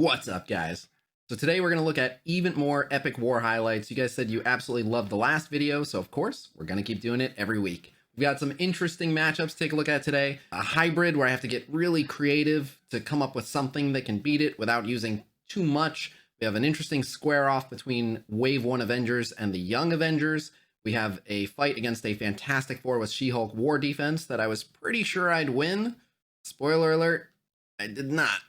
What's up, guys? So today we're going to look at even more epic war highlights. You guys said you absolutely loved the last video, so of course, we're going to keep doing it every week. We've got some interesting matchups to take a look at today. A hybrid where I have to get really creative to come up with something that can beat it without using too much. We have an interesting square off between Wave 1 Avengers and the Young Avengers. We have a fight against a Fantastic Four with She-Hulk War Defense that I was pretty sure I'd win. Spoiler alert, I did not.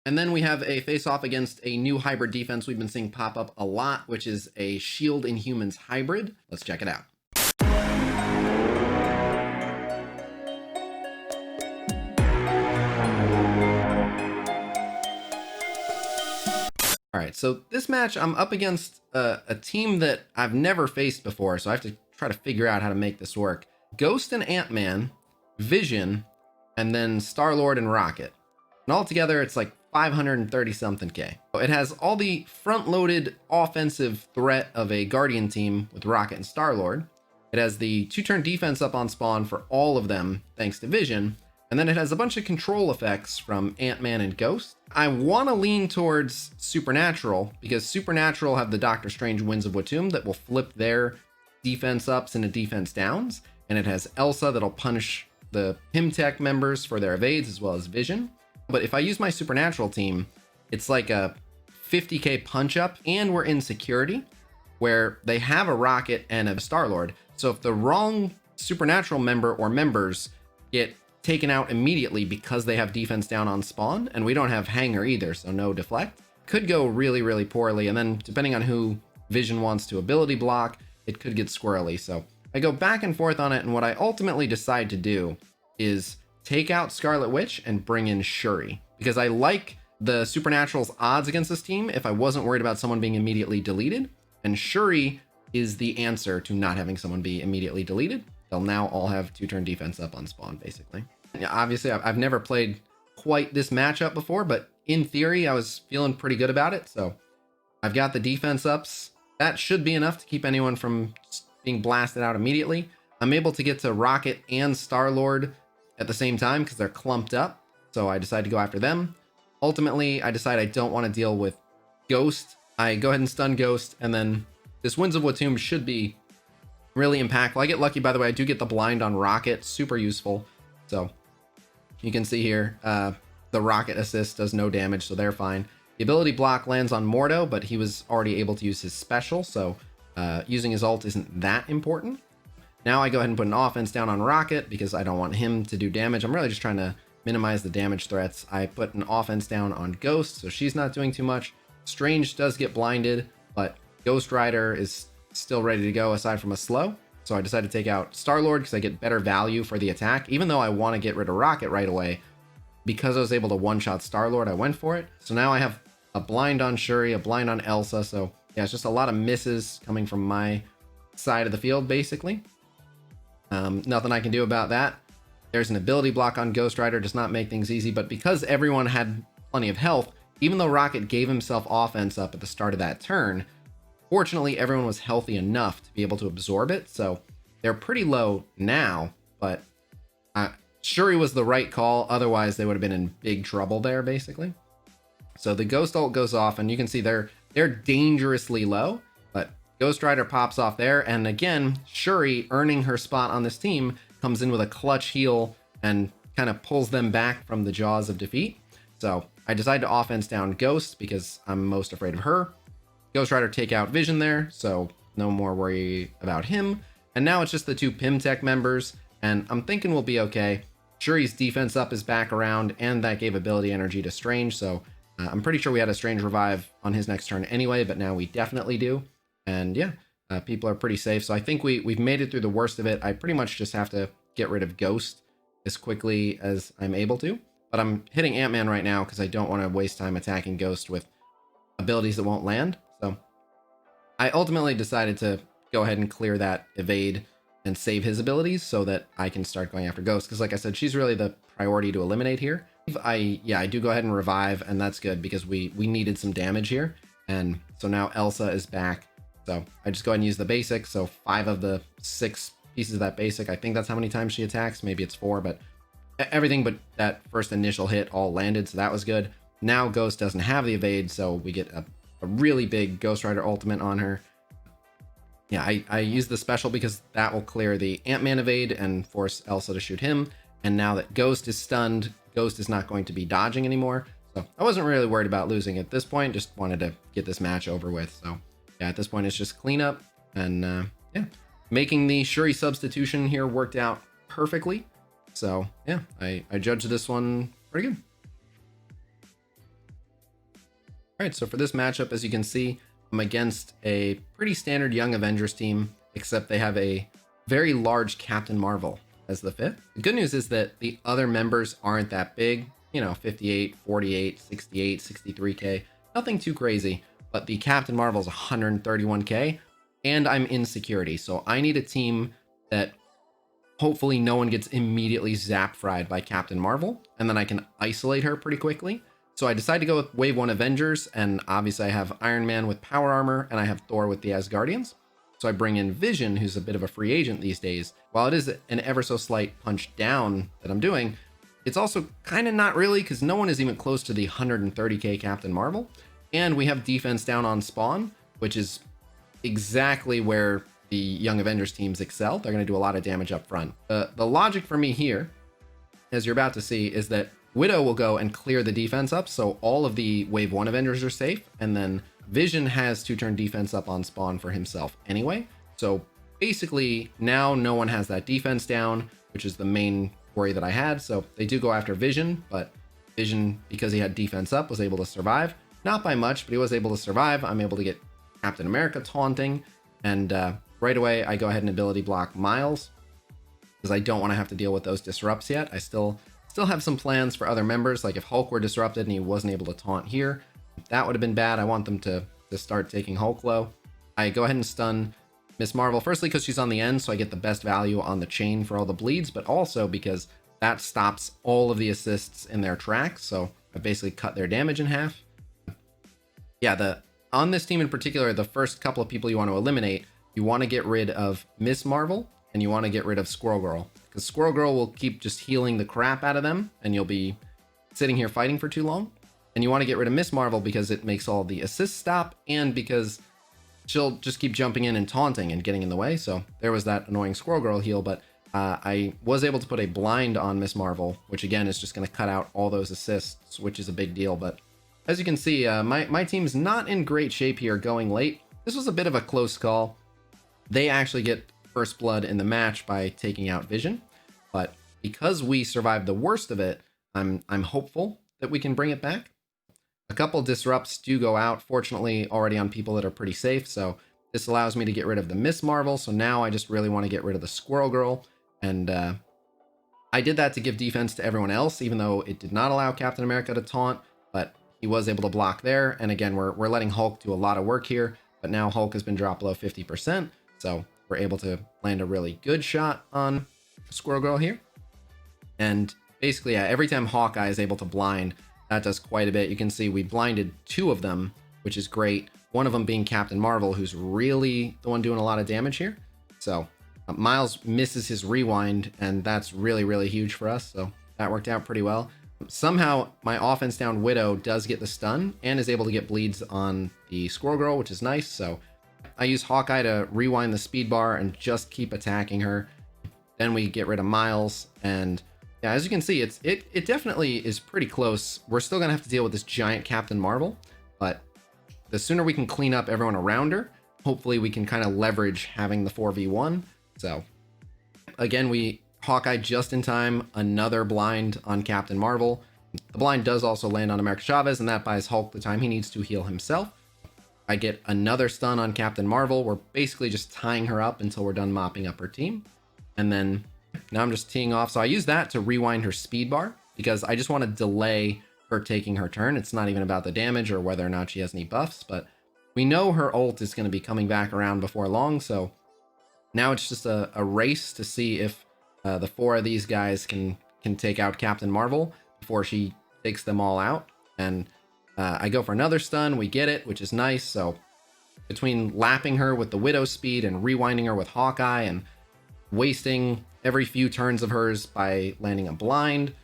And then we have a face-off against a new hybrid defense we've been seeing pop up a lot, which is a Shield Inhumans hybrid. Let's check it out. All right, so this match, I'm up against a team that I've never faced before, so I have to try to figure out how to make this work. Ghost and Ant-Man, Vision, and then Star-Lord and Rocket. And altogether, it's like 530 something K. It has all the front-loaded offensive threat of a Guardian team with Rocket and Star-Lord. It has the 2-turn defense up on spawn for all of them, thanks to Vision. And then it has a bunch of control effects from Ant-Man and Ghost. I want to lean towards Supernatural, because Supernatural have the Doctor Strange Winds of Watum that will flip their defense ups into defense downs. And it has Elsa that'll punish the Pimtech members for their evades as well as Vision. But if I use my Supernatural team, it's like a 50k punch up, and we're in security where they have a Rocket and a Star-Lord. So if the wrong Supernatural member or members get taken out immediately because they have defense down on spawn, and we don't have hanger either, so no deflect, could go really, really poorly. And then depending on who Vision wants to ability block, it could get squirrely. So I go back and forth on it, and what I ultimately decide to do is take out Scarlet Witch and bring in Shuri, because I like the Supernatural's odds against this team if I wasn't worried about someone being immediately deleted. And Shuri is the answer to not having someone be immediately deleted. They'll now all have 2-turn defense up on spawn, basically. Yeah, obviously, I've never played quite this matchup before, but in theory, I was feeling pretty good about it. So I've got the defense ups. That should be enough to keep anyone from being blasted out immediately. I'm able to get to Rocket and Star-Lord at the same time because they're clumped up. So I decide to go after them. Ultimately, I decide I don't want to deal with Ghost. I go ahead and stun Ghost, and then this Winds of Watum should be really impactful. I get lucky, by the way. I do get the blind on Rocket, super useful. So you can see here, the Rocket assist does no damage, so they're fine. The ability block lands on Mordo, but he was already able to use his special, so using his ult isn't that important. Now I go ahead and put an offense down on Rocket because I don't want him to do damage. I'm really just trying to minimize the damage threats. I put an offense down on Ghost, so she's not doing too much. Strange does get blinded, but Ghost Rider is still ready to go aside from a slow. So I decided to take out Star-Lord because I get better value for the attack. Even though I want to get rid of Rocket right away, because I was able to one-shot Star-Lord, I went for it. So now I have a blind on Shuri, a blind on Elsa. So yeah, it's just a lot of misses coming from my side of the field, basically. Nothing I can do about that. There's an ability block on Ghost Rider, does not make things easy, but because everyone had plenty of health, even though Rocket gave himself offense up at the start of that turn, fortunately everyone was healthy enough to be able to absorb it. So they're pretty low now, but Shuri was the right call. Otherwise they would have been in big trouble there, basically. So the Ghost ult goes off, and you can see they're dangerously low, but Ghost Rider pops off there, and again, Shuri, earning her spot on this team, comes in with a clutch heal and kind of pulls them back from the jaws of defeat. So I decide to offense down Ghost because I'm most afraid of her. Ghost Rider take out Vision there, so no more worry about him. And now it's just the 2 Pimtech members, and I'm thinking we'll be okay. Shuri's defense up is back around, and that gave ability energy to Strange, so I'm pretty sure we had a Strange revive on his next turn anyway, but now we definitely do. And yeah, people are pretty safe. So I think we've made it through the worst of it. I pretty much just have to get rid of Ghost as quickly as I'm able to. But I'm hitting Ant-Man right now because I don't want to waste time attacking Ghost with abilities that won't land. So I ultimately decided to go ahead and clear that evade and save his abilities so that I can start going after Ghost. Because like I said, she's really the priority to eliminate here. I do go ahead and revive, and that's good because we needed some damage here. And so now Elsa is back. So I just go ahead and use the basic. So 5 of the 6 pieces of that basic, I think that's how many times she attacks. Maybe it's 4, but everything but that first initial hit all landed. So that was good. Now Ghost doesn't have the evade, so we get a really big Ghost Rider ultimate on her. Yeah, I use the special because that will clear the Ant-Man evade and force Elsa to shoot him. And now that Ghost is stunned, Ghost is not going to be dodging anymore. So I wasn't really worried about losing at this point, just wanted to get this match over with. So yeah, at this point it's just cleanup, and yeah, making the Shuri substitution here worked out perfectly. So yeah, I judged this one pretty good. All right, so for this matchup, as you can see, I'm against a pretty standard Young Avengers team, except they have a very large Captain Marvel as the 5th. The good news is that the other members aren't that big, you know, 58, 48, 68, 63k, nothing too crazy, but the Captain Marvel is 131k, and I'm in security, so I need a team that hopefully no one gets immediately zap fried by Captain Marvel, and then I can isolate her pretty quickly. So I decided to go with Wave 1 Avengers, and obviously I have Iron Man with power armor, and I have Thor with the Asgardians. So I bring in Vision, who's a bit of a free agent these days. While it is an ever so slight punch down that I'm doing, it's also kind of not really, because no one is even close to the 130k Captain Marvel. And we have defense down on Spawn, which is exactly where the Young Avengers teams excel. They're going to do a lot of damage up front. The logic for me here, as you're about to see, is that Widow will go and clear the defense up, so all of the Wave 1 Avengers are safe, and then Vision has 2-turn defense up on Spawn for himself anyway. So basically, now no one has that defense down, which is the main worry that I had. So they do go after Vision, but Vision, because he had defense up, was able to survive. Not by much, but he was able to survive. I'm able to get Captain America taunting, and right away I go ahead and ability block Miles, because I don't want to have to deal with those disrupts yet. I still have some plans for other members, like if Hulk were disrupted and he wasn't able to taunt here, that would have been bad. I want them to start taking Hulk low. I go ahead and stun Miss Marvel, firstly because she's on the end, so I get the best value on the chain for all the bleeds, but also because that stops all of the assists in their tracks, so I basically cut their damage in half. Yeah, on this team in particular, the first couple of people you want to eliminate, you want to get rid of Miss Marvel, and you want to get rid of Squirrel Girl, because Squirrel Girl will keep just healing the crap out of them, and you'll be sitting here fighting for too long. And you want to get rid of Miss Marvel because it makes all the assists stop, and because she'll just keep jumping in and taunting and getting in the way. So there was that annoying Squirrel Girl heal, but I was able to put a blind on Miss Marvel, which again is just going to cut out all those assists, which is a big deal. But as you can see, my team's not in great shape here going late. This was a bit of a close call. They actually get first blood in the match by taking out Vision, but because we survived the worst of it, I'm hopeful that we can bring it back. A couple disrupts do go out, fortunately already on people that are pretty safe, so this allows me to get rid of the Miss Marvel. So now I just really want to get rid of the Squirrel Girl, and I did that to give defense to everyone else, even though it did not allow Captain America to taunt, but he was able to block there. And again, we're letting Hulk do a lot of work here, but now Hulk has been dropped below 50%, so we're able to land a really good shot on Squirrel Girl here. And basically, yeah, every time Hawkeye is able to blind, that does quite a bit. You can see we blinded 2 of them, which is great. One of them being Captain Marvel, who's really the one doing a lot of damage here. So Miles misses his rewind, and that's really, really huge for us. So that worked out pretty well. Somehow my offense down Widow does get the stun and is able to get bleeds on the Squirrel Girl, which is nice. So I use Hawkeye to rewind the speed bar and just keep attacking her. Then we get rid of Miles, and yeah, as you can see, it definitely is pretty close. We're still gonna have to deal with this giant Captain Marvel, but the sooner we can clean up everyone around her, hopefully we can kind of leverage having the 4v1. So again, Hawkeye just in time, another blind on Captain Marvel. The blind does also land on America Chavez, and that buys Hulk the time he needs to heal himself. I get another stun on Captain Marvel. We're basically just tying her up until we're done mopping up her team. And then now I'm just teeing off. So I use that to rewind her speed bar because I just want to delay her taking her turn. It's not even about the damage or whether or not she has any buffs, but we know her ult is going to be coming back around before long. So now it's just a race to see if the 4 of these guys can take out Captain Marvel before she takes them all out. And I go for another stun. We get it, which is nice. So between lapping her with the Widow speed and rewinding her with Hawkeye and wasting every few turns of hers by landing a blind,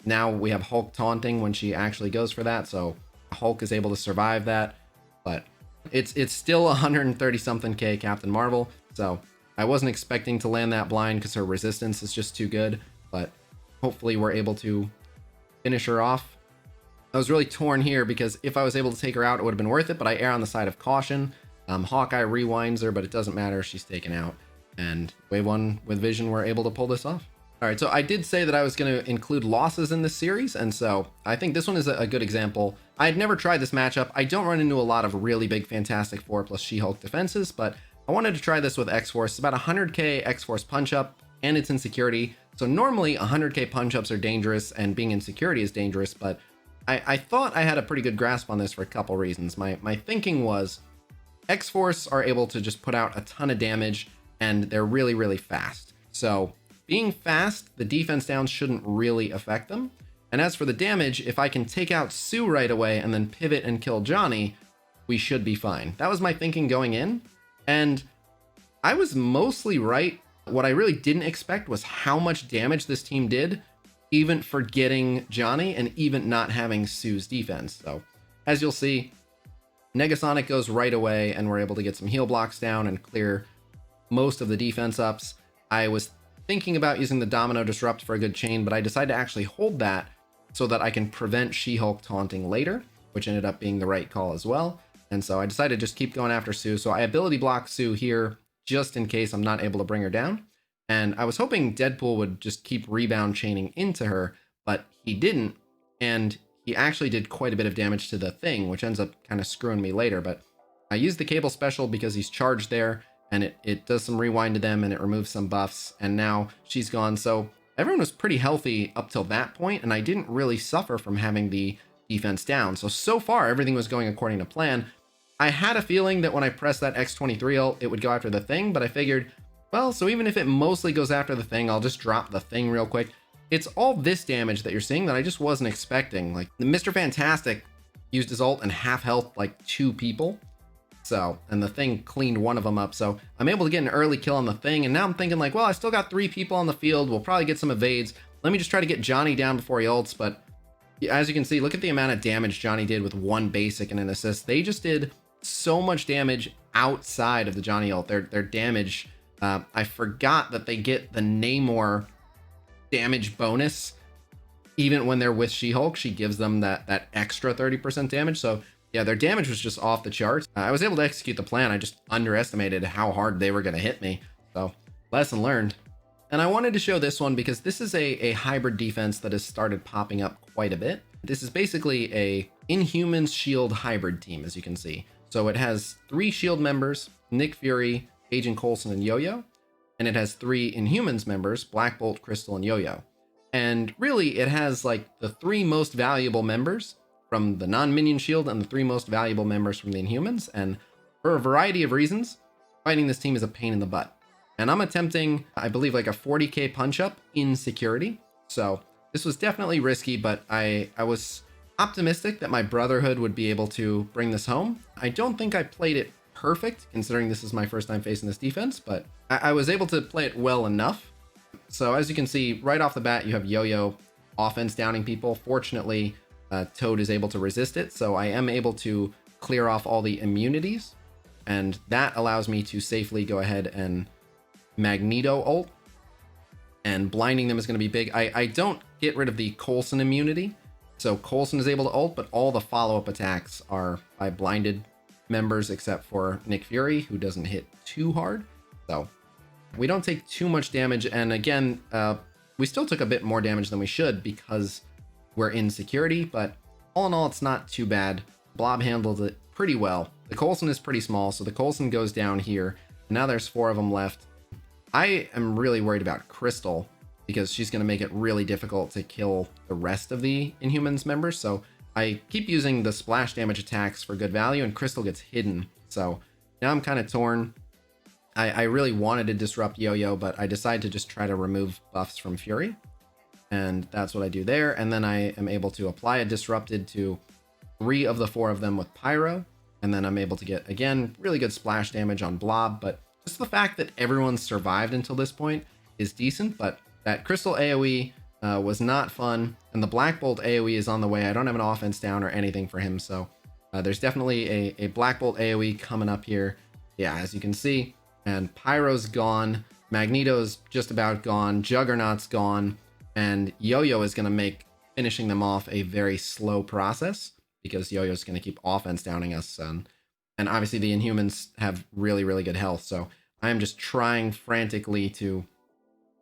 now we have Hulk taunting when she actually goes for that, so Hulk is able to survive that. But it's still 130 something K Captain Marvel, so I wasn't expecting to land that blind because her resistance is just too good, but hopefully we're able to finish her off. I was really torn here because if I was able to take her out, it would have been worth it, but I err on the side of caution. Hawkeye rewinds her, but it doesn't matter. She's taken out. And Wave 1 with Vision were able to pull this off. All right, so I did say that I was going to include losses in this series, and so I think this one is a good example. I had never tried this matchup. I don't run into a lot of really big Fantastic Four plus She-Hulk defenses, but I wanted to try this with X-Force. It's about 100k X-Force punch-up, and it's in security. So normally 100k punch-ups are dangerous, and being in security is dangerous, but I thought I had a pretty good grasp on this for a couple reasons. My thinking was X-Force are able to just put out a ton of damage, and they're really, really fast. So being fast, the defense downs shouldn't really affect them. And as for the damage, if I can take out Sue right away and then pivot and kill Johnny, we should be fine. That was my thinking going in, and I was mostly right. What I really didn't expect was how much damage this team did, even forgetting Johnny and even not having Sue's defense. So as you'll see, Negasonic goes right away and we're able to get some heal blocks down and clear most of the defense ups. I was thinking about using the Domino Disrupt for a good chain, but I decided to actually hold that so that I can prevent She-Hulk taunting later, which ended up being the right call as well. And so I decided to just keep going after Sue. So I ability block Sue here just in case I'm not able to bring her down. And I was hoping Deadpool would just keep rebound chaining into her, but he didn't. And he actually did quite a bit of damage to the Thing, which ends up kind of screwing me later. But I used the Cable special because he's charged there, and it does some rewind to them, and it removes some buffs, and now she's gone. So everyone was pretty healthy up till that point, and I didn't really suffer from having the defense down. So far, everything was going according to plan. I had a feeling that when I pressed that X-23 ult, it would go after the Thing, but I figured, well, so even if it mostly goes after the Thing, I'll just drop the Thing real quick. It's all this damage that you're seeing that I just wasn't expecting. Like, Mr. Fantastic used his ult and half health like 2 people. So, and the Thing cleaned one of them up. So I'm able to get an early kill on the Thing. And now I'm thinking like, well, I still got 3 people on the field. We'll probably get some evades. Let me just try to get Johnny down before he ults. But as you can see, look at the amount of damage Johnny did with 1 basic and an assist. They just did so much damage outside of the Johnny ult. Their damage, I forgot that they get the Namor damage bonus even when they're with She-Hulk. She gives them that extra 30% damage. So yeah, their damage was just off the charts. I was able to execute the plan. I just underestimated how hard they were going to hit me. So lesson learned. And I wanted to show this one because this is a hybrid defense that has started popping up quite a bit. This is basically a Inhumans Shield hybrid team, as you can see. So it has 3 Shield members, Nick Fury, Agent Coulson, and Yo-Yo. And it has 3 Inhumans members, Black Bolt, Crystal, and Yo-Yo. And really, it has like the 3 most valuable members from the non-minion shield and the 3 most valuable members from the Inhumans. And for a variety of reasons, fighting this team is a pain in the butt. And I'm attempting, I believe, like a 40k punch-up in security. So this was definitely risky, but I was optimistic that my Brotherhood would be able to bring this home. I don't think I played it perfect, considering this is my first time facing this defense, but I was able to play it well enough. So as you can see, right off the bat, you have Yo-Yo offense downing people. Fortunately, Toad is able to resist it, so I am able to clear off all the immunities, and that allows me to safely go ahead and Magneto ult, and blinding them is going to be big. I don't get rid of the Coulson immunity, so Coulson is able to ult, but all the follow-up attacks are by blinded members except for Nick Fury, who doesn't hit too hard. So we don't take too much damage, and again, we still took a bit more damage than we should because we're in security, but all in all, it's not too bad. Blob handled it pretty well. The Coulson is pretty small, so the Coulson goes down here. Now there's 4 of them left. I am really worried about Crystal because she's going to make it really difficult to kill the rest of the Inhumans members. So I keep using the splash damage attacks for good value, and Crystal gets hidden. So now I'm kind of torn. I really wanted to disrupt Yo-Yo, but I decided to just try to remove buffs from Fury. And that's what I do there. And then I am able to apply a disrupted to 3 of the 4 of them with Pyro. And then I'm able to get, again, really good splash damage on Blob. But just the fact that everyone survived until this point is decent. But that Crystal AoE was not fun. And and the Black Bolt AoE is on the way. I don't have an offense down or anything for him, so there's definitely a Black Bolt AoE coming up here. Yeah, as you can see, and Pyro's gone, Magneto's just about gone, Juggernaut's gone, and Yo-Yo is going to make finishing them off a very slow process, because Yo-Yo's going to keep offense downing us, and obviously the Inhumans have really, really good health, so I am just trying frantically to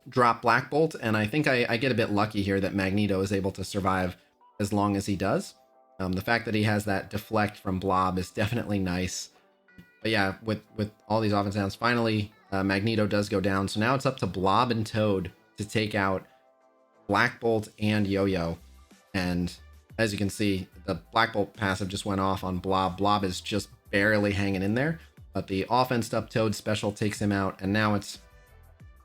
drop Black Bolt, and I think I get a bit lucky here that Magneto is able to survive as long as he does. The fact that he has that deflect from Blob is definitely nice. But yeah, with all these offense downs, finally Magneto does go down, so now it's up to Blob and Toad to take out Black Bolt and Yo-Yo, and as you can see, the Black Bolt passive just went off on Blob. Blob is just barely hanging in there, but the offense up Toad special takes him out, and now it's,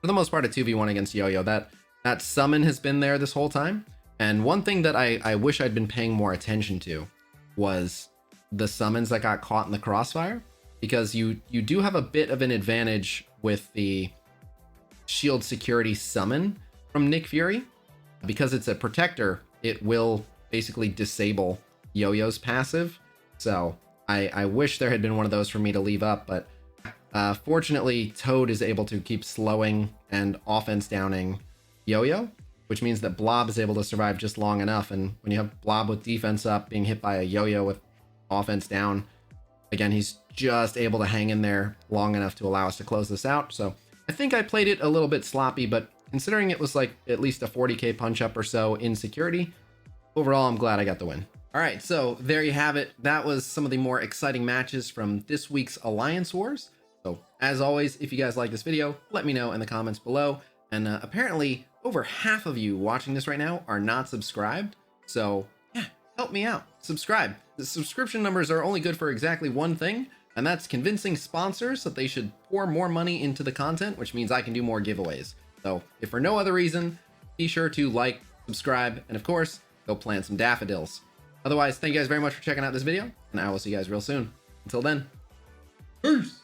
for the most part, a 2v1 against Yo-Yo. That summon has been there this whole time, and one thing that I wish I'd been paying more attention to was the summons that got caught in the crossfire, because you do have a bit of an advantage with the shield security summon from Nick Fury. Because it's a protector, it will basically disable Yo-Yo's passive, so I wish there had been one of those for me to leave up, but fortunately Toad is able to keep slowing and offense downing Yo-Yo, which means that Blob is able to survive just long enough, and when you have Blob with defense up being hit by a Yo-Yo with offense down, again, he's just able to hang in there long enough to allow us to close this out. So I think I played it a little bit sloppy, but considering it was like at least a 40k punch up or so in security, overall I'm glad I got the win. All right, so there you have it. That was some of the more exciting matches from this week's Alliance Wars. So as always, if you guys like this video, let me know in the comments below. And apparently over half of you watching this right now are not subscribed. So yeah, help me out, subscribe. The subscription numbers are only good for exactly one thing, and that's convincing sponsors that they should pour more money into the content, which means I can do more giveaways. So if for no other reason, be sure to like, subscribe, and of course, go plant some daffodils. Otherwise, thank you guys very much for checking out this video, and I will see you guys real soon. Until then, peace!